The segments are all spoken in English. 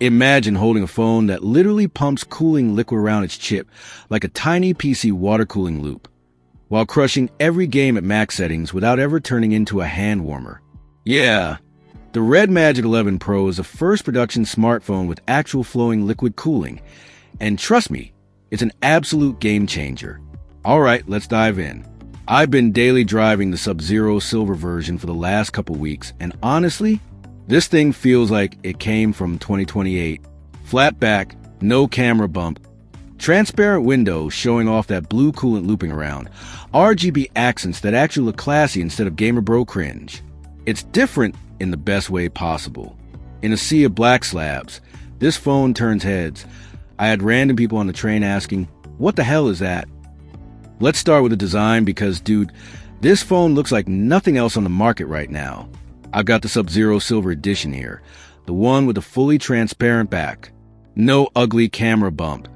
Imagine holding a phone that literally pumps cooling liquid around its chip like a tiny PC water cooling loop, while crushing every game at max settings without ever turning into a hand warmer. Yeah, the RedMagic 11 Pro is the first production smartphone with actual flowing liquid cooling, and trust me, it's an absolute game changer. Alright, let's dive in. I've been daily driving the Sub-Zero Silver version for the last couple weeks, and honestly, this thing feels like it came from 2028. Flat back, no camera bump, transparent windows showing off that blue coolant looping around, RGB accents that actually look classy instead of gamer bro cringe. It's different in the best way possible. In a sea of black slabs, this phone turns heads. I had random people on the train asking, "What the hell is that?" Let's start with the design because, dude, this phone looks like nothing else on the market right now. I've got the Sub-Zero Silver Edition here, the one with the fully transparent back. No ugly camera bump.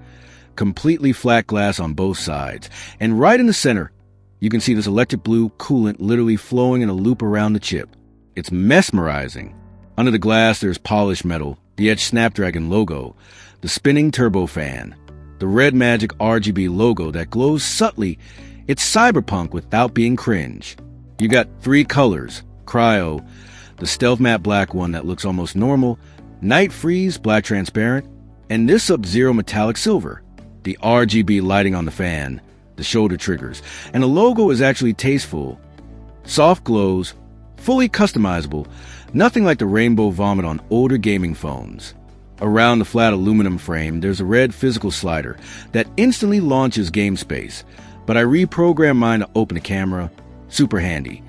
Completely flat glass on both sides. And right in the center, you can see this electric blue coolant literally flowing in a loop around the chip. It's mesmerizing. Under the glass, there's polished metal, the Edge Snapdragon logo, the spinning turbofan, the RedMagic RGB logo that glows subtly. It's cyberpunk without being cringe. You got 3 colors: Cryo, the stealth matte black one that looks almost normal, Night Freeze black transparent, and this Sub-Zero metallic silver. The RGB lighting on the fan, the shoulder triggers, and the logo is actually tasteful. Soft glows, fully customizable, nothing like the rainbow vomit on older gaming phones. Around the flat aluminum frame, there's a red physical slider that instantly launches game space, but I reprogrammed mine to open the camera. Super handy.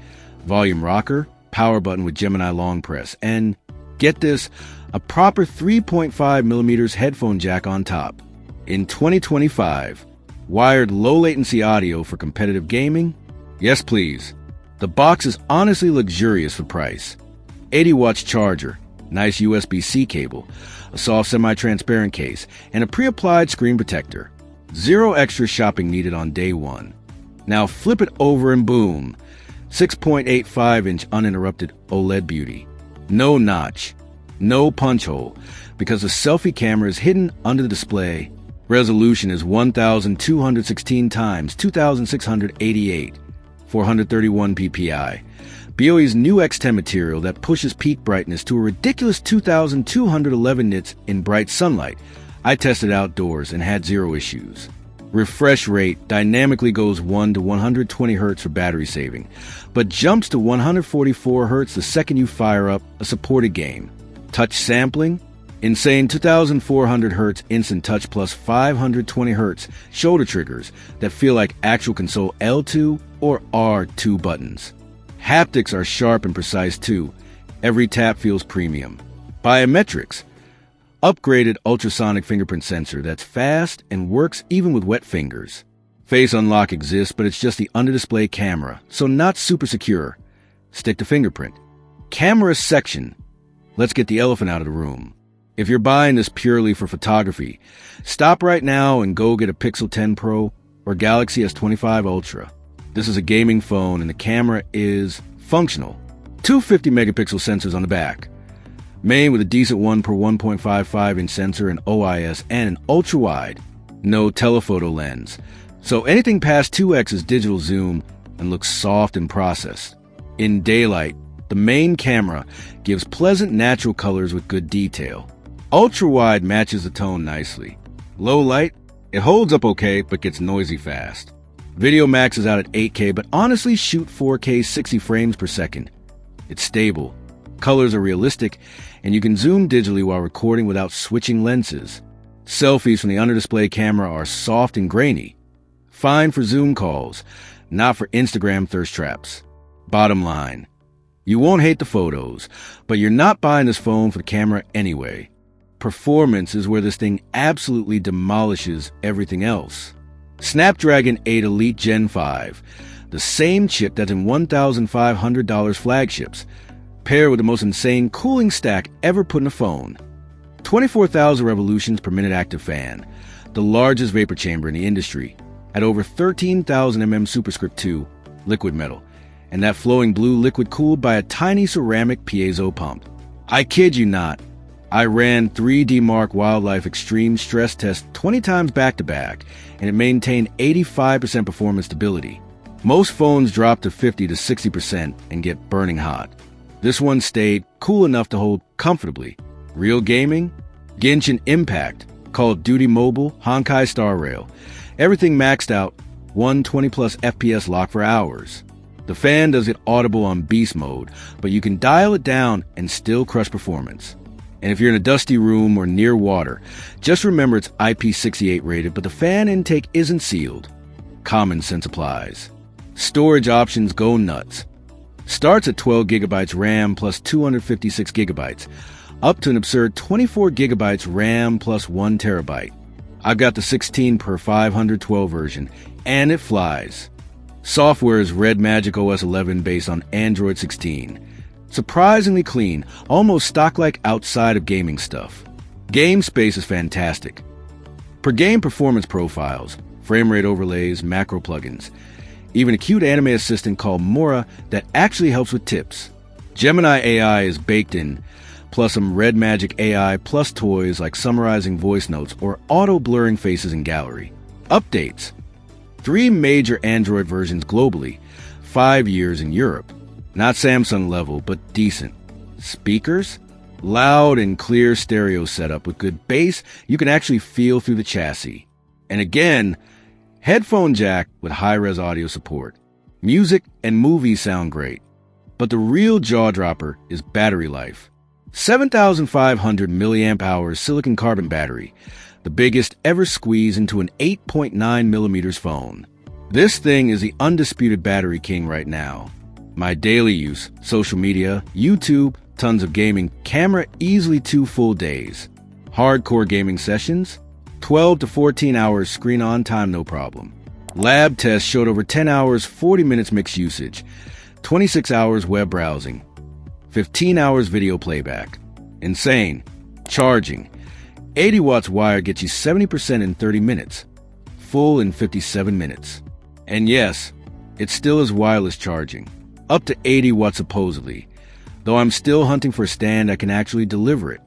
Volume rocker, power button with Gemini long press, and, get this, a proper 3.5mm headphone jack on top. In 2025, wired low-latency audio for competitive gaming? Yes, please. The box is honestly luxurious for price. 80-watt charger, nice USB-C cable, a soft semi-transparent case, and a pre-applied screen protector. Zero extra shopping needed on day one. Now flip it over and boom. 6.85-inch uninterrupted OLED beauty. No notch. No punch hole, because the selfie camera is hidden under the display. Resolution is 1216 x 2688, 431 ppi. BOE's new X10 material that pushes peak brightness to a ridiculous 2211 nits in bright sunlight. I tested outdoors and had zero issues. Refresh rate dynamically goes 1 to 120 Hz for battery saving, but jumps to 144 Hz the second you fire up a supported game. Touch sampling? Insane 2400 Hz instant touch plus 520 Hz shoulder triggers that feel like actual console L2 or R2 buttons. Haptics are sharp and precise too. Every tap feels premium. Biometrics. Upgraded ultrasonic fingerprint sensor that's fast and works even with wet fingers. Face unlock exists, but it's just the under-display camera, so not super secure. Stick to fingerprint. Camera section. Let's get the elephant out of the room. If you're buying this purely for photography, stop right now and go get a Pixel 10 Pro or Galaxy S25 Ultra. This is a gaming phone and the camera is functional. 2 50-megapixel sensors on the back. Main with a decent 1 per 1.55-inch sensor and OIS and an ultra-wide, no telephoto lens. So anything past 2x is digital zoom and looks soft and processed. In daylight, the main camera gives pleasant natural colors with good detail. Ultra-wide matches the tone nicely. Low light, it holds up okay but gets noisy fast. Video maxes out at 8K but honestly shoot 4K 60 frames per second. It's stable. Colors are realistic, and you can zoom digitally while recording without switching lenses. Selfies from the under-display camera are soft and grainy. Fine for Zoom calls, not for Instagram thirst traps. Bottom line, you won't hate the photos, but you're not buying this phone for the camera anyway. Performance is where this thing absolutely demolishes everything else. Snapdragon 8 Elite Gen 5, the same chip that's in $1,500 flagships, paired with the most insane cooling stack ever put in a phone. 24,000 revolutions per minute active fan, the largest vapor chamber in the industry, at over 13,000 mm Superscript 2 liquid metal, and that flowing blue liquid cooled by a tiny ceramic piezo pump. I kid you not, I ran 3D Marc Wildlife Extreme stress test 20 times back-to-back, and it maintained 85% performance stability. Most phones drop to 50 to 60% and get burning hot. This one stayed cool enough to hold comfortably. Real gaming? Genshin Impact, Call of Duty Mobile, Honkai Star Rail. Everything maxed out, 120 plus FPS lock for hours. The fan does it audible on beast mode, but you can dial it down and still crush performance. And if you're in a dusty room or near water, just remember it's IP68 rated, but the fan intake isn't sealed. Common sense applies. Storage options go nuts. Starts at 12 gigabytes RAM plus 256 gigabytes, up to an absurd 24 gigabytes RAM plus 1 terabyte. I've got the 16 per 512 version, and it flies. Software is RedMagic OS 11 based on Android 16. Surprisingly clean, almost stock-like outside of gaming stuff. Game space is fantastic. Per game performance profiles, frame rate overlays, macro plugins. Even a cute anime assistant called Mora that actually helps with tips. Gemini AI is baked in, plus some RedMagic AI plus toys like summarizing voice notes or auto-blurring faces in gallery. Updates. 3 major Android versions globally, 5 years in Europe. Not Samsung level, but decent. Speakers? Loud and clear stereo setup with good bass you can actually feel through the chassis. And again, headphone jack with high-res audio support. Music and movies sound great. But the real jaw-dropper is battery life. 7,500 milliamp hours silicon carbon battery, the biggest ever squeezed into an 8.9 millimeters phone. This thing is the undisputed battery king right now. My daily use, social media, YouTube, tons of gaming, camera easily 2 full days. Hardcore gaming sessions, 12 to 14 hours screen on time no problem. Lab tests showed over 10 hours, 40 minutes mixed usage, 26 hours web browsing, 15 hours video playback. Insane. Charging. 80 watts wire gets you 70% in 30 minutes. Full in 57 minutes. And yes, it still is wireless charging. Up to 80 watts supposedly. Though I'm still hunting for a stand that can actually deliver it.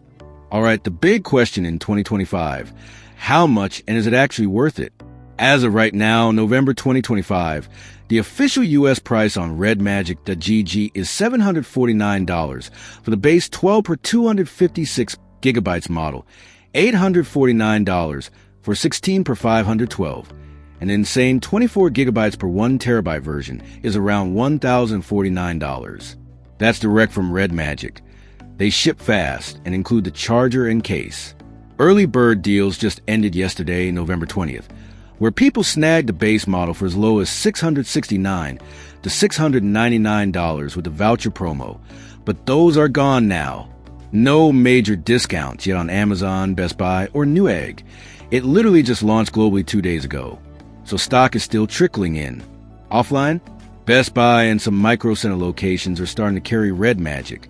Alright, the big question in 2025. How much, and is it actually worth it? As of right now, November 2025, the official US price on RedMagic.gg is $749 for the base 12 per 256 gigabytes model, $849 for 16 per 512. An insane 24 gigabytes per 1 terabyte version is around $1,049. That's direct from RedMagic. They ship fast and include the charger and case. Early bird deals just ended yesterday, November 20th, where people snagged the base model for as low as $669 to $699 with the voucher promo. But those are gone now. No major discounts yet on Amazon, Best Buy, or Newegg. It literally just launched globally 2 days ago. So stock is still trickling in. Offline, Best Buy and some micro center locations are starting to carry RedMagic,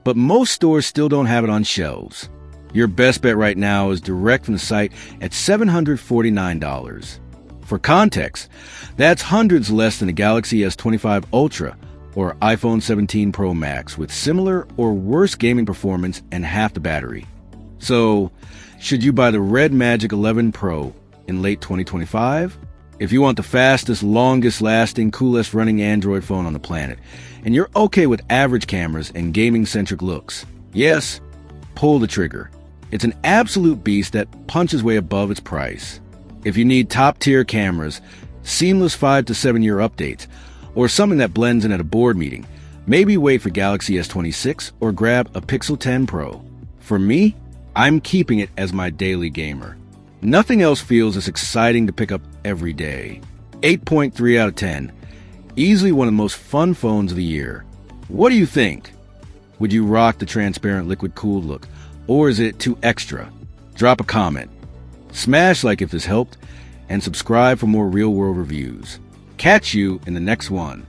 but most stores still don't have it on shelves. Your best bet right now is direct from the site at $749. For context, that's hundreds less than the Galaxy S25 Ultra or iPhone 17 Pro Max with similar or worse gaming performance and half the battery. So, should you buy the RedMagic 11 Pro in late 2025? If you want the fastest, longest lasting, coolest running Android phone on the planet, and you're okay with average cameras and gaming-centric looks, yes, pull the trigger. It's an absolute beast that punches way above its price. If you need top-tier cameras, seamless 5 to 7 year updates, or something that blends in at a board meeting, maybe wait for Galaxy S26 or grab a Pixel 10 Pro. For me, I'm keeping it as my daily gamer. Nothing else feels as exciting to pick up every day. 8.3 out of 10. Easily one of the most fun phones of the year. What do you think? Would you rock the transparent liquid cooled look? Or is it too extra? Drop a comment. Smash like if this helped, and subscribe for more real-world reviews. Catch you in the next one.